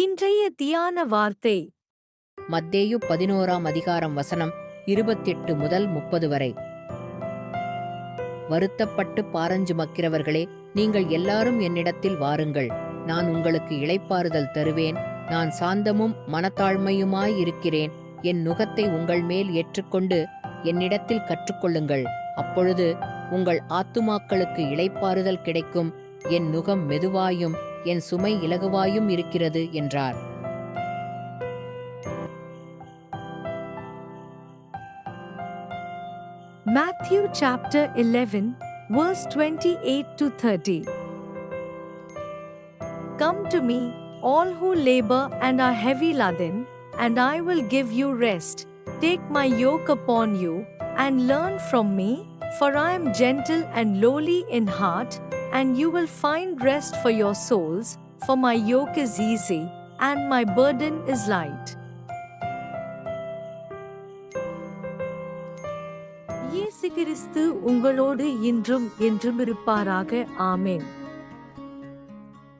இன்றைய தியான வார்த்தை மத்தேயு 11ஆம் அதிகாரம் வசனம் 28 முதல் 30 வரை. வருத்தப்பட்டு பாரஞ்சுமக்கிறவர்களே, நீங்கள் எல்லாரும் என்னிடத்தில் வாருங்கள், நான் உங்களுக்கு இளைப்பாறுதல் தருவேன். நான் சாந்தமும் மனத்தாழ்மையுமாயிருக்கிறேன். என் நுகத்தை உங்கள் மேல் ஏற்றுக்கொண்டு என்னிடத்தில் கற்றுக்கொள்ளுங்கள். அப்பொழுது உங்கள் ஆத்துமாக்களுக்கு இளைப்பாறுதல் கிடைக்கும். என் நுகம் மெதுவாயும் என் சுமை இலகுவாயும் இருக்கிறது என்றார். Matthew chapter 11, verse 28 to 30. Come to me, all who labor and are heavy laden, and I will give you rest. Take my yoke upon you, and learn from me, for I am gentle and lowly in heart, and you will find rest for your souls, for my yoke is easy, and my burden is light. இயேசு கிறிஸ்து உங்களோடு இன்றும் என்றும் இருப்பாராக. ஆமென்.